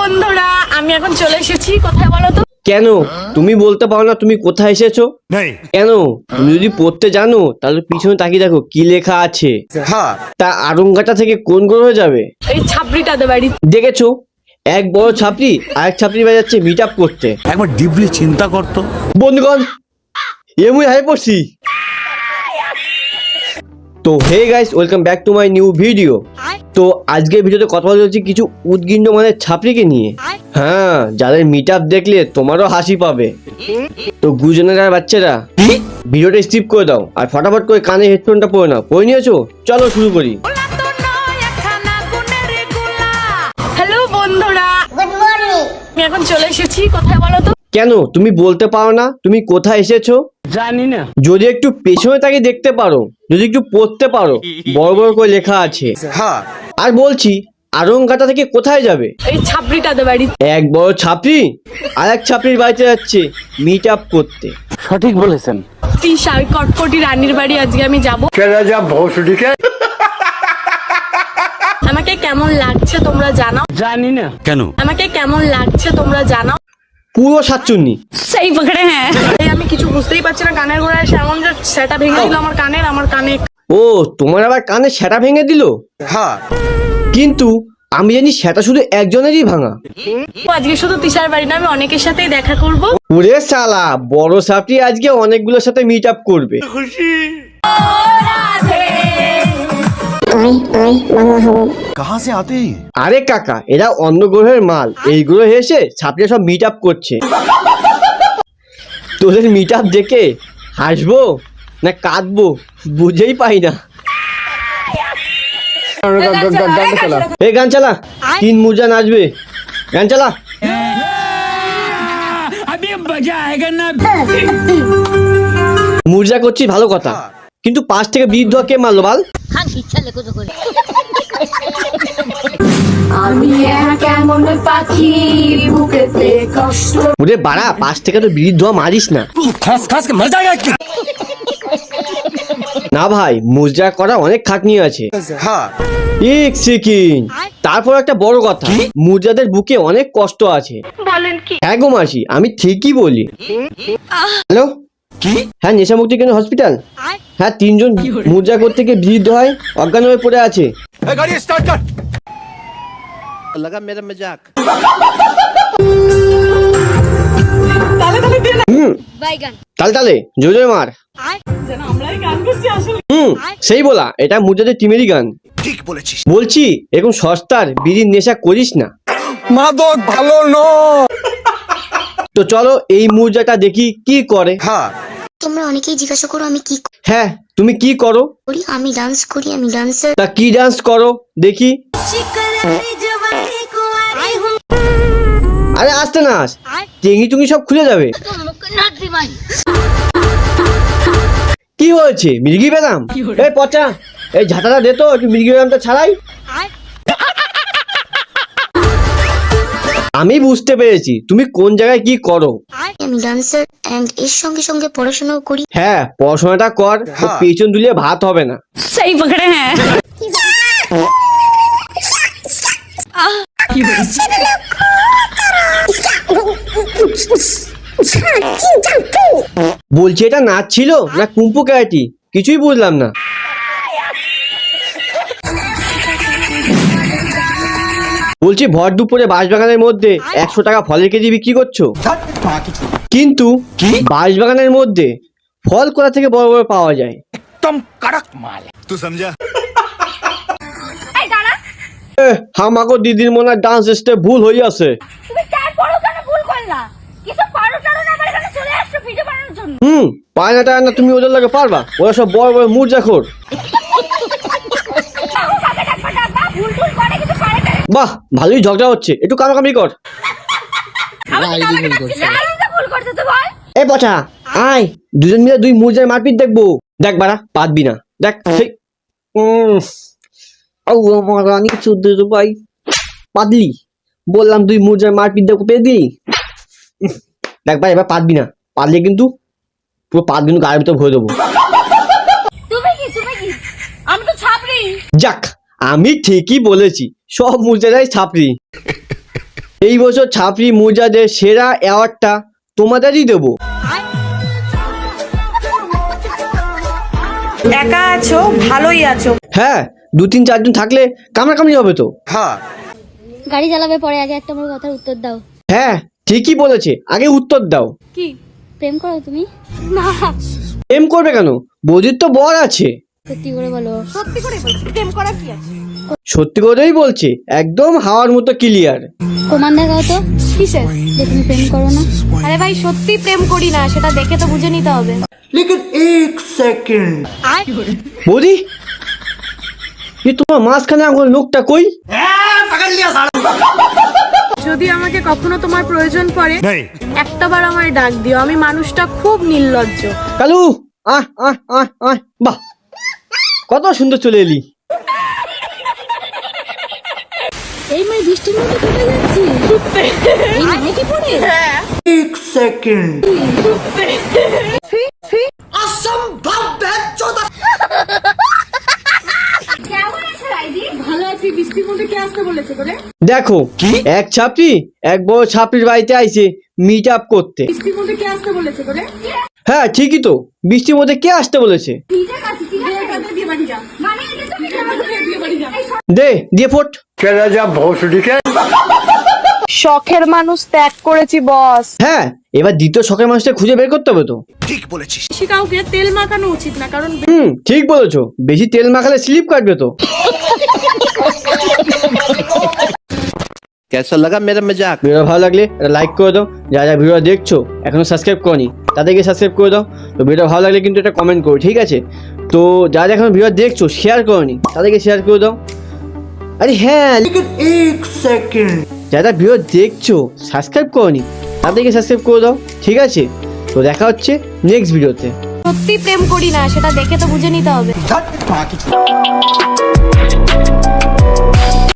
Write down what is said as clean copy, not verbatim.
বন্ধুরা, আমি এখন চলে এসেছি। কোথায় বলো তো? কেন তুমি বলতে পারো না তুমি কোথায় এসেছো? কেন তুমি যদি পড়তে জানো তাহলে পিছনে তাকিয়ে দেখো কি লেখা আছে। তা আরঙ্গাটা থেকে কোন গ্রহে যাবে? এই ছাপড়িটাদের বাড়ি। দেখেছো, এক বড় ছাপড়ি আরেক ছাপড়ি বাড়ি যাচ্ছে মিট আপ করতে। একবার ডিপলি চিন্তা করতো। বন্ধুগণ, এমনি হাই পড়ছি। তো hey guys, welcome back to my new video. তো আজকের ভিডিওতে কথা বলছি কিছু উদ্গিন্ন মানে ছাপড়িকে নিয়ে। হ্যাঁ, যাদের মিট আপ দেখলে তোমারও হাসি পাবে। তো গুজনের আর বাচ্চারা ভিডিওটা স্কিপ করে দাও আর ফটাফট করে কানে হেডফোনটা পরে নাও। পরে নিয়েছো? চলো শুরু করি। হ্যালো বন্ধুরা, গুড মর্নিং। আমি এখন চলে এসেছি। কোথায় বলো তো? কেন তুমি বলতে পারো না তুমি কোথায় এসেছো? জানি না। যদি একটু পেছনে তাকে দেখতে পারো, যদি একটু পড়তে পারো, বড় বড় করে লেখা আছে। আর বলছি আরঙ্গাটা থেকে কোথায় যাবে? এই ছাপড়িটাদের বাড়ি। এক বড় ছাপড়ি আর এক ছাপড়ির বাড়িতে যাচ্ছে মিট আপ করতে। সঠিক বলেছেন। তিশা, ওই কটকটি রানীর বাড়ি আজকে আমি যাব। আমাকে কেমন লাগছে তোমরা জানাও। জানি না। কেন? আমাকে কেমন লাগছে তোমরা জানাও। পুরো সাতচুন্নি। সেই পকড়ে হ্যাঁ। আমি কিছু বুঝতেই পারছি না, কানের গোড়ায় এসে এমন যে সেটা ভেঙে দিল আমার কানে। ও, তোমার আবার কানে সেটা ভেঙে দিল? কিন্তু আমি জানি সেটা শুধু একজনেরই ভাঙা। আজকে শুধু তিশার বাড়ি না, আমি অনেকের সাথেই দেখা করব। ওরে শালা, বড় ছাপড়ি আজকে অনেকগুলোর সাথে মিট আপ করবে। কাহা সে আতে? আরে কাকা, এরা অন্য গ্রহের মাল, এই গ্রহে এসে ছাপড়িরা সব মিট আপ করছে। তোদের মিট আপ দেখে হাসবো না কাঁদবো বুঝেই পাই না। এই গান চালা, তিন মুজা নাচবে, গান চালা। মুরজা করছিস ভালো কথা, কিন্তু পাশ থেকে বৃদ্ধ কে মারলো বল? আমি কেমন পাখি বুকেতে কষ্ট। ওরে বাড়া, পাশ থেকে তো বৃদ্ধ মারিস না। না ভাই, মুজরা করা অনেক খাটনি আছে। এক সেকেন্ড, তারপর একটা বড় কথা, মুজাদের বুকে অনেক কষ্ট আছে। বলেন কি? হ্যাঁ গো মাসি, আমি ঠিকই বলি। হ্যালো, হ্যাঁ নেশামুক্তি কেন্দ্র হসপিটাল। হ্যাঁ, তিনজন মুজরা করতে গিয়ে বৃদ্ধ হয়, অজ্ঞান হয়ে পড়ে আছে। লাগা মেরা মজাক। তালে তালে জোরে জোরে মার। সেই বলা, এটা মুজাদের টিমেরই গান। ঠিক বলেছিস। বলছি এরকম সস্তার বিড়ির নেশা করিস না। মাদক ভালো নয়। তো চলো এই মুজাটা দেখি কি করে। তোমরা অনেকেই জিজ্ঞাসা করো আমি কি হ্যাঁ, তুমি কি করো? করি। আমি ডান্স করি, আমি ডান্সার। তা কি ডান্স করো দেখি? আরে আসতে নাচ, টেঙ্গি টুঙ্গি সব খুলে যাবে। কি হয়েছে, মির্গি বেদাম? এই পচা, এই ঝাঁটাটা দে তো, একটু মির্গি বেদামটা ছাড়াই। আমি বুঝতে পেরেছি তুমি কোন জায়গায় কি করো। আমি ডান্সার এন্ড এর সঙ্গে সঙ্গে পড়াশোনাও করি। হ্যাঁ, পড়াশোনাটা কর, তো পেছন দুলিয়ে ভাত হবে না। সেই পকড়ে হ্যাঁ। বলছি এটা নাচ ছিল না কুম্পু ক্যারাটি, কিছুই বুঝলাম না। বলছি ভর দুপুরে বাঁশবাগানের মধ্যে 100 টাকা ফলের কেজি বিক্রি করছো, কিন্তু বাঁশবাগানের মধ্যে ফল কোথা থেকে বড় বড় পাওয়া যায়? একদম কড়ক মাল। তুই সমঝা? হামাগো দিদির মনে হয় ডান্স স্টেপ ভুল হয়ে আছে। তুমি তারপরও কেন ভুল করলা? কিছু পারো টারো না, আমার এখানে চলে আসছো ভিডিও বানানোর জন্য। পায় না টায় না, তুমি ওদের লাগে পারবা? ওরা সব বড় বড় মুরজাখোর। ভুল ভুল করে কিছু পারে না। বাহ, ভালোই ঝগড়া হচ্ছে, একটু কামাকামি কর। ভুল করতে তো বল। এ পচা, আয় দুজন মিলে দুই মুরজার মারপিট দেখবো। দেখ বাড়া, পারবি না, দেখ। সেই আমার রানী চোদ্দ ভাই, পাদলি বললাম দুই মুরজার মারপিট দেখবো, পেয়ে দিলি। দেখ ভাই, এবার পারবি না, পারলে কিন্তু পুরো পাত কিন্তু গায়ের ভিতরে ভরে দেবো। তুমি কি আমি তো ছাপড়ি। যাক, আমি ঠিকই বলেছি, সব মুরজারাই ছাপড়ি। এই বছর ছাপড়ি মুজাদের সেরা অ্যাওয়ার্ডটা তোমাদেরই দেবো। একা আছো, ভালোই আছো। হ্যাঁ, 2-3-4 জন থাকলে কামড়াকামড়ি হবে তো। গাড়ি চালাবে পরে, আগে একটা আমার কথার উত্তর দাও। হ্যাঁ ঠিকই বলেছে, আগে উত্তর দাও। কি? প্রেম করো তুমি? না, এম করবে কেন? বৌদির তো বর আছে। সত্যি করে বলো। সত্যি করে বলছি, প্রেম করা কি আছে? সত্যি করেই বলছে, একদম হাওয়ার মতো ক্লিয়ার। প্রমাণ দেখাও তো কিসের? যে তুমি প্রেম করো না। আরে ভাই, সত্যি প্রেম করি না, সেটা দেখে তো বুঝে নিতে হবে। বৌদি, এ তোমার মাঝখানে আঙুল নোকটা কই? যদি আমাকে কখনো তোমার প্রয়োজন পড়ে, একটাবার আমায় ডাক দিও। আমি মানুষটা খুব নির্লজ্জ। কালু, আহ আহ আহ আহ, বাহ, কত সুন্দর চলে এলি। এই মেয়ে বৃষ্টির মধ্যে কোথায় যাচ্ছি? এই নাকি পড়ে? কেমন আছে রাইদি? ভালো আছি। বৃষ্টির মধ্যে কে আসতে বলেছে করে? দেখো, এক ছাপড়ি এক বড় ছাপড়ির বাড়িতে আইছে মিট আপ করতে। বৃষ্টির মধ্যে কে আসতে বলেছে করে? হ্যাঁ ঠিকই তো, বৃষ্টির মধ্যে কে আসতে বলেছে? ঠিক আছে, ঠিক আছে। দিয়ে বাড়ি যা। মানে এটা তুমি কেমন করে দিয়ে বাড়ি যা। দে দিয়ে ফোট। শখের মানুষ ত্যাগ করেছি বস। হ্যাঁ, এবার দ্বিতীয় শখের মানুষটা খুঁজে বের করতে হবে তো। ठीक बोलेছিস। বেশি কাউকে তেল মাখানো উচিত না, কারণ ঠিক বলেছো, বেশি তেল মাখালে স্লিপ কাটবে তো। कैसा लगा मेरा मजाक? ভিডিও ভালো লাগলে একটা লাইক করে দাও। যারা যারা ভিডিও দেখছো এখনো সাবস্ক্রাইব করনি, তাদেরকে সাবস্ক্রাইব করে দাও। তো ভিডিও ভালো লাগলে কিন্তু একটা কমেন্ট করো, ঠিক আছে? তো যারা এখন ভিডিও দেখছো শেয়ার করনি, তাদেরকে শেয়ার করে দাও। আরে হ্যাঁ, যারা ভিডিও দেখছো সাবস্ক্রাইব করনি, তাদেরকে সাবস্ক্রাইব করে দাও, ঠিক আছে? তো দেখা হচ্ছে নেক্সট ভিডিওতে। সত্যি প্রেম করি না, সেটা দেখে তো বুঝে নিতে হবে।